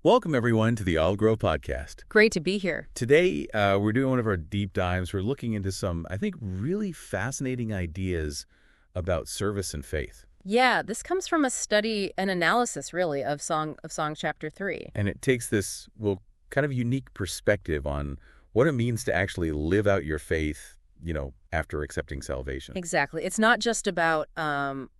Welcome, everyone, to the Olive Grove Podcast. Great to be here. Today, we're doing one of our deep dives. We're looking into some, I think, really fascinating ideas about service and faith. Yeah, this comes from a study, an analysis, really, of Song chapter 3. And it takes this, well, kind of unique perspective on what it means to actually live out your faith, after accepting salvation. Exactly. It's not just about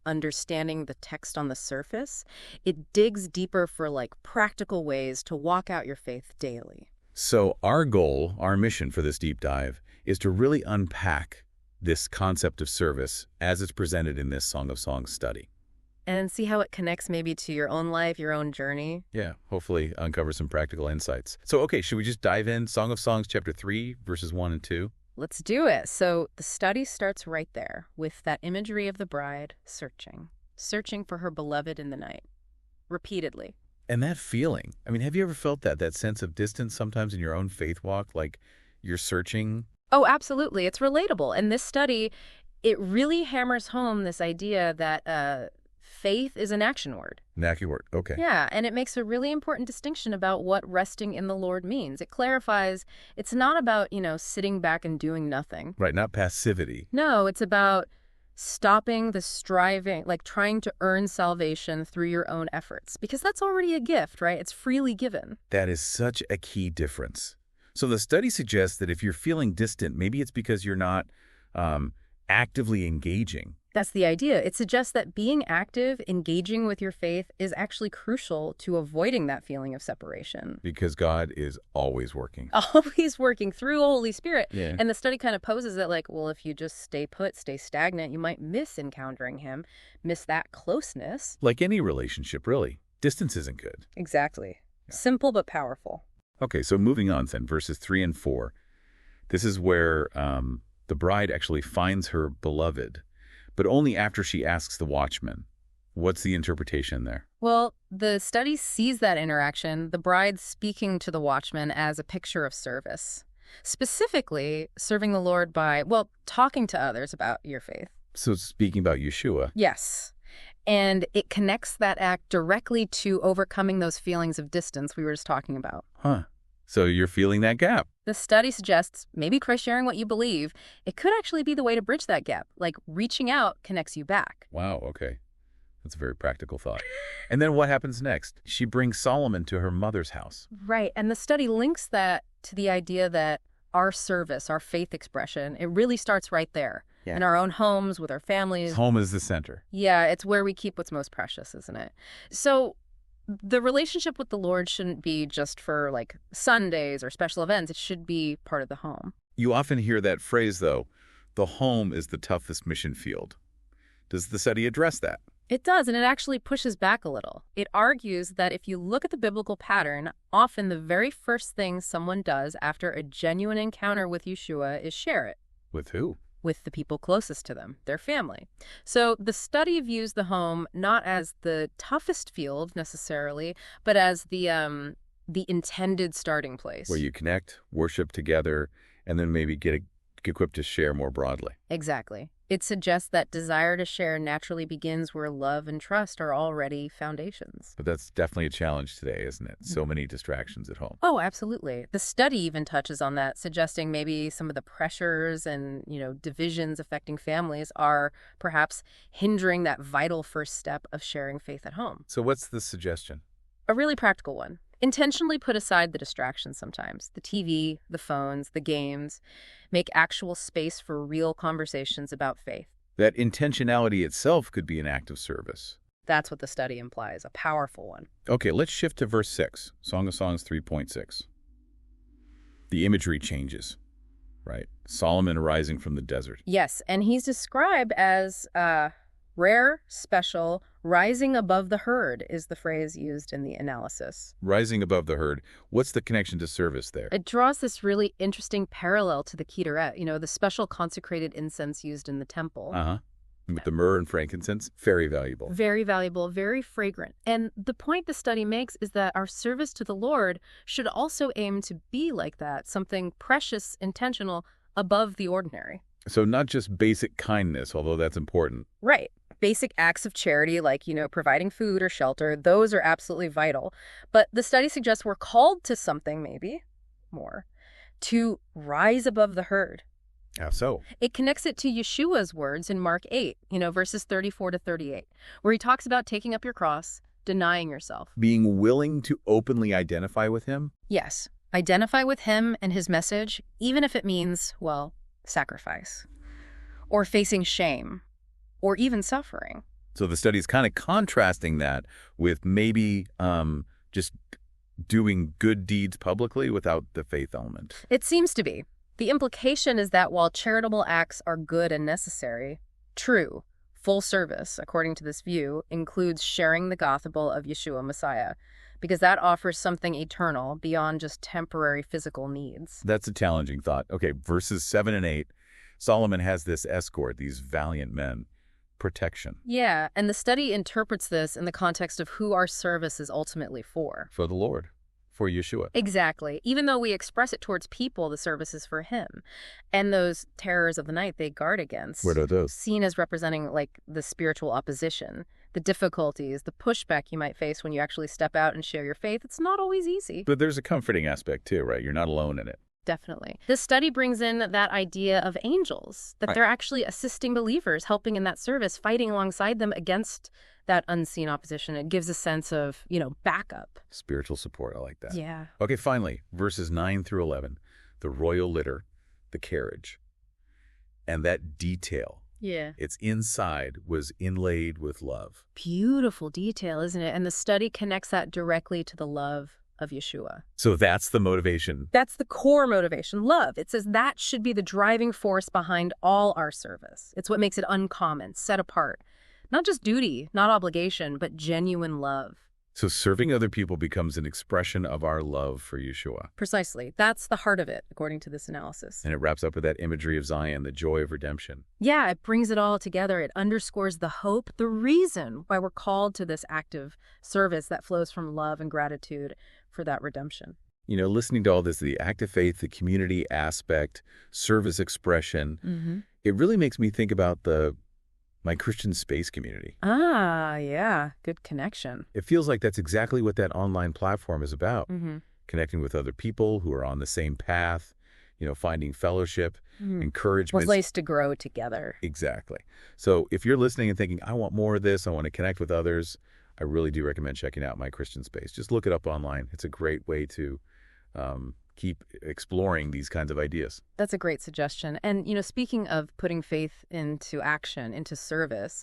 understanding the text on the surface. It digs deeper for, practical ways to walk out your faith daily. So our goal, our mission for this deep dive, is to really unpack this concept of service as it's presented in this Song of Songs study. And see how it connects maybe to your own life, your own journey. Yeah, hopefully uncover some practical insights. So, okay, should we just dive in? Song of Songs, chapter 3, verses 1 and 2. Let's do it. So the study starts right there with that imagery of the bride searching for her beloved in the night, repeatedly. And that feeling, have you ever felt that sense of distance sometimes in your own faith walk, like you're searching? Oh, absolutely. It's relatable. And this study, it really hammers home this idea that faith is an action word. An action word, okay. Yeah, and it makes a really important distinction about what resting in the Lord means. It clarifies it's not about, sitting back and doing nothing. Right, not passivity. No, it's about stopping the striving, trying to earn salvation through your own efforts. Because that's already a gift, right? It's freely given. That is such a key difference. So the study suggests that if you're feeling distant, maybe it's because you're not actively engaging. That's the idea. It suggests that being active, engaging with your faith, is actually crucial to avoiding that feeling of separation. Because God is always working. Always working through the Holy Spirit. Yeah. And the study kind of poses that, if you just stay put, stay stagnant, you might miss encountering him, miss that closeness. Like any relationship, really. Distance isn't good. Exactly. Yeah. Simple but powerful. Okay, so moving on then, verses 3 and 4. This is where the bride actually finds her beloved, but only after she asks the watchman. What's the interpretation there? Well, the study sees that interaction, the bride speaking to the watchman, as a picture of service. Specifically, serving the Lord by, talking to others about your faith. So speaking about Yeshua. Yes. And it connects that act directly to overcoming those feelings of distance we were just talking about. Huh. So you're feeling that gap. The study suggests maybe by sharing what you believe, it could actually be the way to bridge that gap. Reaching out connects you back. Wow, okay. That's a very practical thought. And then what happens next? She brings Solomon to her mother's house. Right. And the study links that to the idea that our service, our faith expression, it really starts right there. Yeah. In our own homes, with our families. Home is the center. Yeah, it's where we keep what's most precious, isn't it? So the relationship with the Lord shouldn't be just for Sundays or special events. It should be part of the home. You often hear that phrase, though, the home is the toughest mission field. Does the study address that? It does, and it actually pushes back a little. It argues that if you look at the biblical pattern, often the very first thing someone does after a genuine encounter with Yeshua is share it. With who? With the people closest to them, their family. So the study views the home not as the toughest field necessarily, but as the intended starting place. Where you connect, worship together, and then maybe get equipped to share more broadly. Exactly. It suggests that desire to share naturally begins where love and trust are already foundations. But that's definitely a challenge today, isn't it? So many distractions at home. Oh, absolutely. The study even touches on that, suggesting maybe some of the pressures and, divisions affecting families are perhaps hindering that vital first step of sharing faith at home. So what's the suggestion? A really practical one. Intentionally put aside the distractions sometimes. The TV, the phones, the games. Make actual space for real conversations about faith. That intentionality itself could be an act of service. That's what the study implies, a powerful one. Okay, let's shift to verse 6, Song of Songs 3.6. The imagery changes, right? Solomon arising from the desert. Yes, and he's described as rare, special, rising above the herd is the phrase used in the analysis. Rising above the herd. What's the connection to service there? It draws this really interesting parallel to the Ketoret, the special consecrated incense used in the temple. Uh-huh. With the myrrh and frankincense, very valuable. Very valuable, very fragrant. And the point the study makes is that our service to the Lord should also aim to be like that, something precious, intentional, above the ordinary. So not just basic kindness, although that's important. Right. Basic acts of charity like, providing food or shelter, those are absolutely vital. But the study suggests we're called to something maybe more, to rise above the herd. How so? It connects it to Yeshua's words in Mark 8, verses 34 to 38, where he talks about taking up your cross, denying yourself. Being willing to openly identify with him? Yes, identify with him and his message, even if it means, well, sacrifice, or facing shame, or even suffering. So the study is kind of contrasting that with maybe just doing good deeds publicly without the faith element. It seems to be. The implication is that while charitable acts are good and necessary, true, full service, according to this view, includes sharing the gospel of Yeshua Messiah, because that offers something eternal beyond just temporary physical needs. That's a challenging thought. Okay, verses 7 and 8, Solomon has this escort, these valiant men, protection. Yeah, and the study interprets this in the context of who our service is ultimately for. For the Lord, for Yeshua. Exactly. Even though we express it towards people, the service is for him. And those terrors of the night they guard against. What are those? Seen as representing like the spiritual opposition, the difficulties, the pushback you might face when you actually step out and share your faith. It's not always easy. But there's a comforting aspect too, right? You're not alone in it. Definitely. This study brings in that idea of angels, that they're actually assisting believers, helping in that service, fighting alongside them against that unseen opposition. It gives a sense of, backup. Spiritual support, I like that. Yeah. Okay, finally, verses 9 through 11, the royal litter, the carriage, and that detail. Yeah. Its inside was inlaid with love. Beautiful detail, isn't it? And the study connects that directly to the love of Yeshua. So that's the motivation. That's the core motivation, love. It says that should be the driving force behind all our service. It's what makes it uncommon, set apart. Not just duty, not obligation, but genuine love. So serving other people becomes an expression of our love for Yeshua. Precisely. That's the heart of it, according to this analysis. And it wraps up with that imagery of Zion, the joy of redemption. Yeah, it brings it all together. It underscores the hope, the reason why we're called to this active service that flows from love and gratitude for that redemption. Listening to all this, the active faith, the community aspect, service expression, it really makes me think about my Christian Space community. Ah, yeah. Good connection. It feels like that's exactly what that online platform is about. Connecting with other people who are on the same path, finding fellowship, encouragement. We're placed to grow together. Exactly. So if you're listening and thinking, I want more of this, I want to connect with others, I really do recommend checking out My Christian Space. Just look it up online. It's a great way to keep exploring these kinds of ideas. That's a great suggestion. And, speaking of putting faith into action, into service,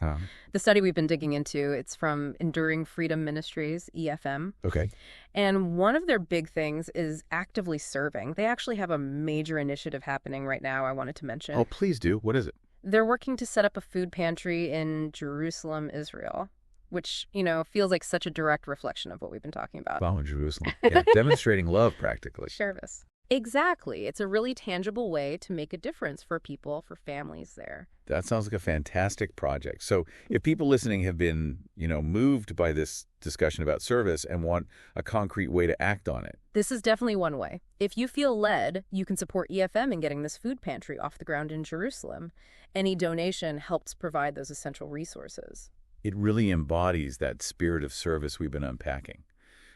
the study we've been digging into, it's from Enduring Freedom Ministries, EFM. Okay. And one of their big things is actively serving. They actually have a major initiative happening right now I wanted to mention. Oh, please do. What is it? They're working to set up a food pantry in Jerusalem, Israel, which, feels like such a direct reflection of what we've been talking about. Wow, in Jerusalem. Yeah, demonstrating love, practically. Service. Exactly. It's a really tangible way to make a difference for people, for families there. That sounds like a fantastic project. So if people listening have been, moved by this discussion about service and want a concrete way to act on it. This is definitely one way. If you feel led, you can support EFM in getting this food pantry off the ground in Jerusalem. Any donation helps provide those essential resources. It really embodies that spirit of service we've been unpacking.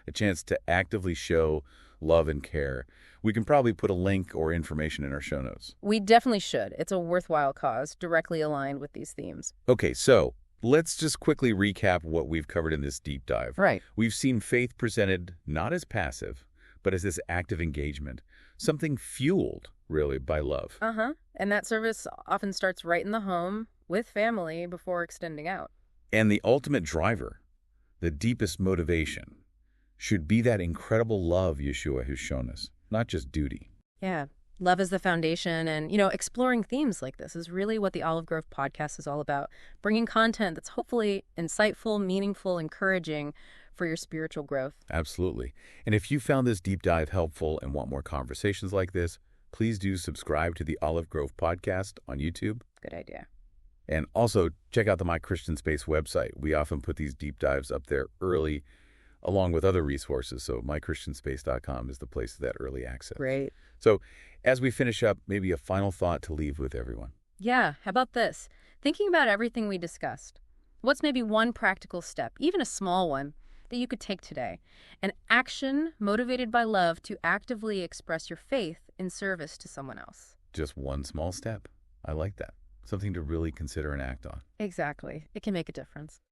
A chance to actively show love and care. We can probably put a link or information in our show notes. We definitely should. It's a worthwhile cause, directly aligned with these themes. Okay, so let's just quickly recap what we've covered in this deep dive. Right. We've seen faith presented not as passive, but as this active engagement, something fueled, really, by love. And that service often starts right in the home, with family, before extending out. And the ultimate driver, the deepest motivation, should be that incredible love Yeshua has shown us, not just duty. Yeah. Love is the foundation. And, exploring themes like this is really what the Olive Grove podcast is all about. Bringing content that's hopefully insightful, meaningful, encouraging for your spiritual growth. Absolutely. And if you found this deep dive helpful and want more conversations like this, please do subscribe to the Olive Grove podcast on YouTube. Good idea. And also check out the My Christian Space website. We often put these deep dives up there early, along with other resources. So mychristianspace.com is the place for that early access. Great. So as we finish up, maybe a final thought to leave with everyone. Yeah. How about this? Thinking about everything we discussed, What's maybe one practical step, even a small one, that you could take today? An action motivated by love to actively express your faith in service to someone else. Just one small step. I like that. Something to really consider and act on. Exactly. It can make a difference.